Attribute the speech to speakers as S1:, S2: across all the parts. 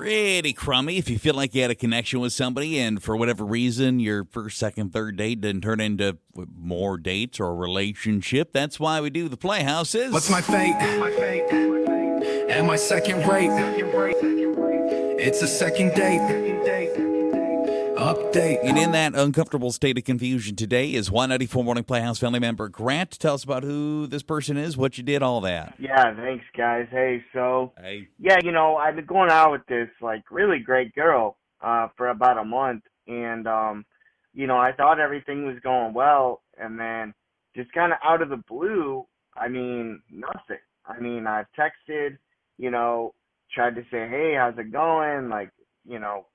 S1: Pretty crummy if you feel like you had a connection with somebody and for whatever reason your first, second, third date didn't turn into more dates or a relationship. That's why we do the Playhouses.
S2: What's my fate? Am I second rate? It's a second date. Update.
S1: And in that uncomfortable state of confusion today is 194 Morning Playhouse family member Grant. Tell us about who this person is, what you did, all that.
S3: Yeah, thanks, guys. Hey,
S1: Hey.
S3: yeah, I've been going out with this, really great girl for about a month, and, I thought everything was going well, and then just kind of out of the blue, nothing. I've texted, tried to say, hey, how's it going?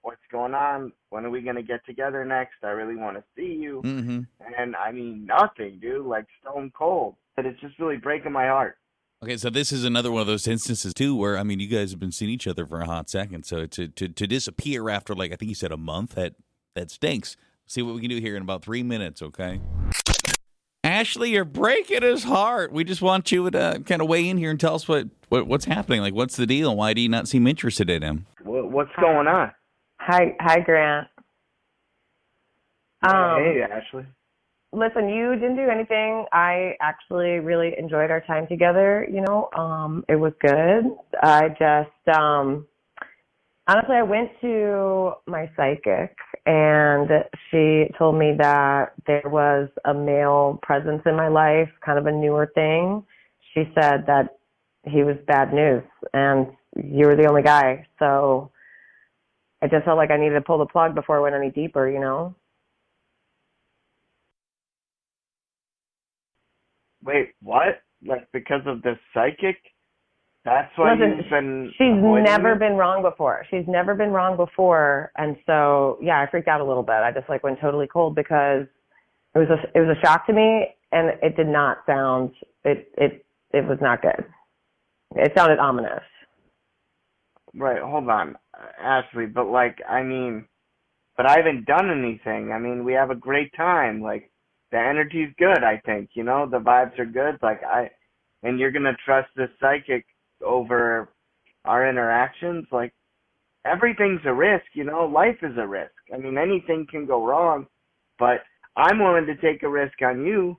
S3: What's going on? When are we going to get together next? I really want to see you.
S1: Mm-hmm.
S3: And, nothing, dude, stone cold. But it's just really breaking my heart.
S1: Okay, so this is another one of those instances, too, where, you guys have been seeing each other for a hot second. So to disappear after, I think you said a month, that stinks. See what we can do here in about 3 minutes, okay? Ashley, you're breaking his heart. We just want you to kind of weigh in here and tell us what's happening. What's the deal? Why do you not seem interested in him?
S3: What's going on?
S4: Hi, Grant.
S3: Hey, Ashley.
S4: Listen, you didn't do anything. I actually really enjoyed our time together. It was good. I just, honestly, I went to my psychic, and she told me that there was a male presence in my life, kind of a newer thing. She said that he was bad news, and you were the only guy. So I just felt like I needed to pull the plug before I went any deeper,
S3: Wait, what? Because of the psychic? That's why you've been...
S4: She's never been wrong before. She's never been wrong before. And so, yeah, I freaked out a little bit. I just went totally cold because it was a shock to me, and it did not sound, it was not good. It sounded ominous.
S3: Right, hold on, Ashley, but but I haven't done anything. We have a great time. The energy's good, I think, the vibes are good. And you're going to trust this psychic over our interactions? Everything's a risk, life is a risk. Anything can go wrong, but I'm willing to take a risk on you.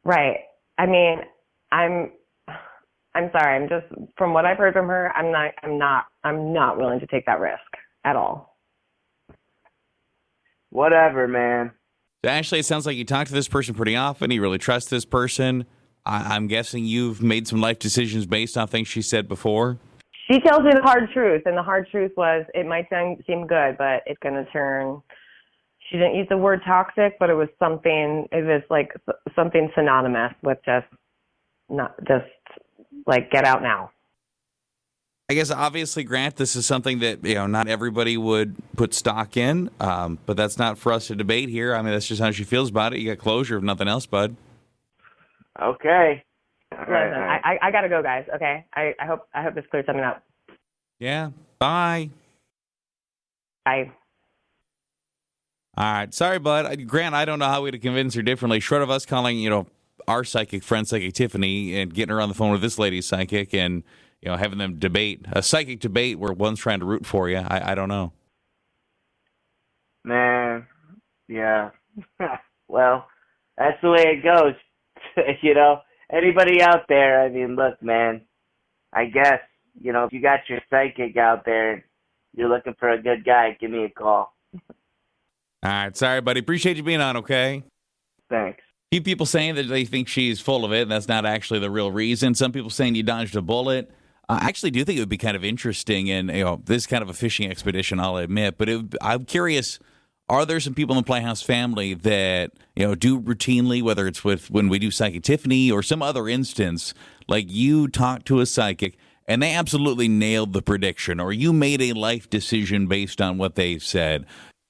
S4: Right. I'm sorry. I'm just, from what I've heard from her, I'm not willing to take that risk at all.
S3: Whatever, man.
S1: So Ashley, it sounds like you talk to this person pretty often. You really trust this person. I'm guessing you've made some life decisions based on things she said before.
S4: She tells me the hard truth, and the hard truth was it might seem good, but it's going to turn. She didn't use the word toxic, but it was something. It was something synonymous with get out now.
S1: I guess obviously, Grant, this is something that not everybody would put stock in, but that's not for us to debate here. That's just how she feels about it. You got closure, if nothing else, bud.
S3: Okay.
S4: Listen, I gotta go, guys. Okay. I hope this clears something up.
S1: Yeah. Bye.
S4: Bye.
S1: All right. Sorry, bud. Grant, I don't know how we'd convince her differently. Short of us calling, our psychic friend, Psychic Tiffany, and getting her on the phone with this lady's psychic and, having them debate. A psychic debate where one's trying to root for you. I don't know.
S3: Man. Yeah. Well, that's the way it goes. Anybody out there, look, man, I guess, if you got your psychic out there, you're looking for a good guy, give me a call.
S1: All right. Sorry, buddy. Appreciate you being on, okay?
S3: Thanks.
S1: A few people saying that they think she's full of it, and that's not actually the real reason. Some people saying you dodged a bullet. I actually do think it would be kind of interesting, and this is kind of a fishing expedition, I'll admit, but I'm curious, are there some people in the Playhouse family that do routinely, whether it's when we do Psychic Tiffany or some other instance, like you talk to a psychic and they absolutely nailed the prediction, or you made a life decision based on what they said?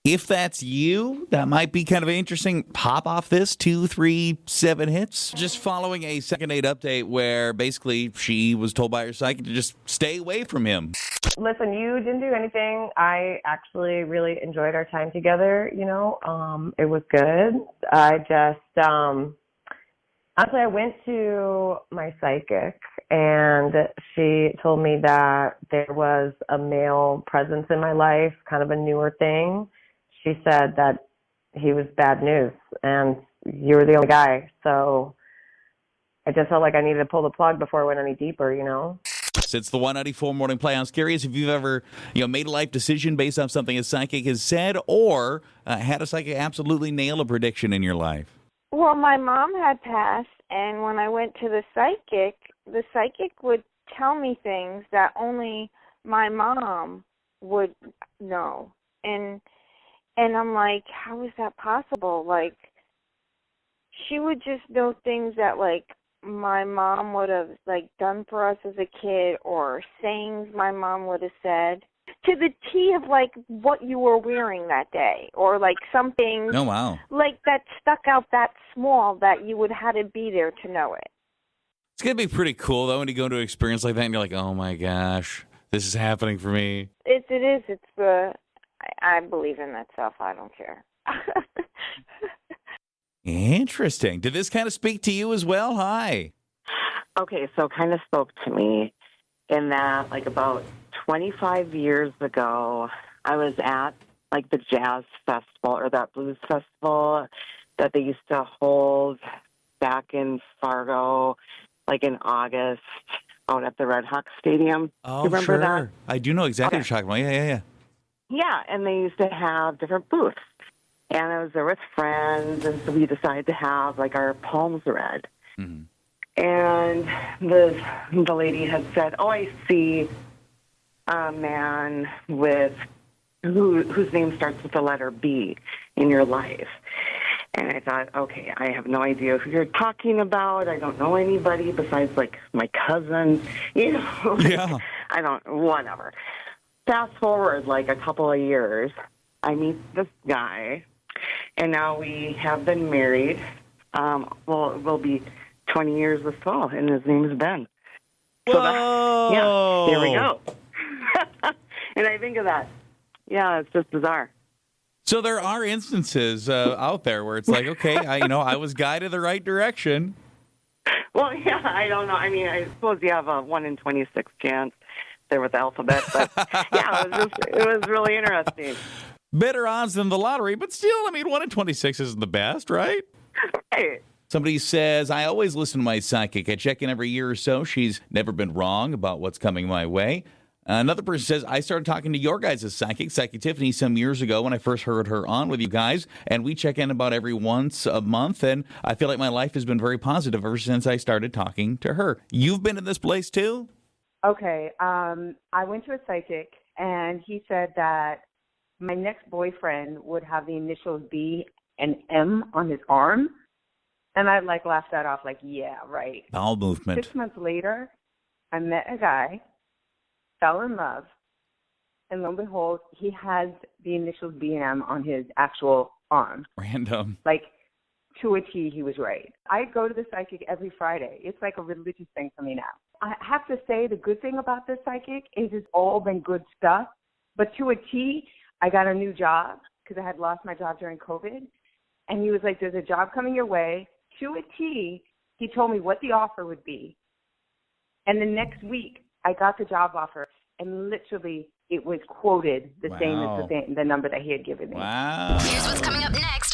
S1: If that's you, that might be kind of interesting. Pop off this 2, 3, 7 hits. Just following a second date update where basically she was told by her psychic to just stay away from him.
S4: Listen, you didn't do anything. I actually really enjoyed our time together. It was good. I just, honestly, I went to my psychic, and she told me that there was a male presence in my life, kind of a newer thing. She said that he was bad news, and you were the only guy. So I just felt like I needed to pull the plug before I went any deeper, you know?
S1: It's the 194 Morning Play. I was curious if you've ever, made a life decision based on something a psychic has said, or had a psychic absolutely nail a prediction in your life.
S5: Well, my mom had passed, and when I went to the psychic would tell me things that only my mom would know. And I'm like, how is that possible? Like, she would just know things that, like, my mom would have, like, done for us as a kid, or sayings my mom would have said, to the T of, like, what you were wearing that day, or, like, something
S1: Oh, wow.
S5: like that stuck out that small that you would have to be there to know it.
S1: It's going to be pretty cool, though, when you go into an experience like that and you're like, oh, my gosh, this is happening for me.
S5: It is. It's the, I believe in that stuff. I don't care.
S1: Interesting. Did this kind of speak to you as well? Hi.
S6: Okay, so kind of spoke to me in that, like, about 25 years ago, I was at, like, the jazz festival or that blues festival that they used to hold back in Fargo, like, in August, out at the Red Hawk Stadium.
S1: Oh,
S6: you remember
S1: sure.
S6: that?
S1: I do know exactly what you're talking about. Yeah.
S6: Yeah, and they used to have different booths. And I was there with friends, and so we decided to have, like, our palms read.
S1: Mm-hmm.
S6: And the lady had said, oh, I see a man whose name starts with the letter B in your life. And I thought, okay, I have no idea who you're talking about. I don't know anybody besides, like, my cousin.
S1: Yeah.
S6: Whatever. Fast forward, like, a couple of years, I meet this guy, and now we have been married. We'll be 20 years this fall, and his name is Ben.
S1: Whoa!
S6: Here we go. And I think of that. Yeah, it's just bizarre.
S1: So there are instances out there where it's like, okay, I was guided the right direction.
S6: Well, yeah, I don't know. I mean, I suppose you have a 1 in 26 chance there with the alphabet, but yeah, it was really interesting.
S1: Better odds than the lottery, but still, 1 in 26 isn't the best, right?
S6: Right.
S1: Somebody says, I always listen to my psychic. I check in every year or so. She's never been wrong about what's coming my way. Another person says, I started talking to your guys' Psychic Tiffany, some years ago when I first heard her on with you guys, and we check in about every once a month, and I feel like my life has been very positive ever since I started talking to her. You've been in this place, too?
S7: Okay. I went to a psychic, and he said that my next boyfriend would have the initials B and M on his arm, and I, like, laughed that off, like, yeah, right.
S1: Bowel movement.
S7: 6 months later, I met a guy, fell in love, and lo and behold, he has the initials B and M on his actual arm.
S1: Random.
S7: Like, to a T, he was right. I go to the psychic every Friday. It's like a religious thing for me now. I have to say the good thing about this psychic is it's all been good stuff, but to a T, I got a new job because I had lost my job during COVID, and he was like, there's a job coming your way. To a T, he told me what the offer would be, and the next week, I got the job offer, and literally it was quoted the same as the number that he had given me.
S1: Wow.
S8: Here's what's coming up next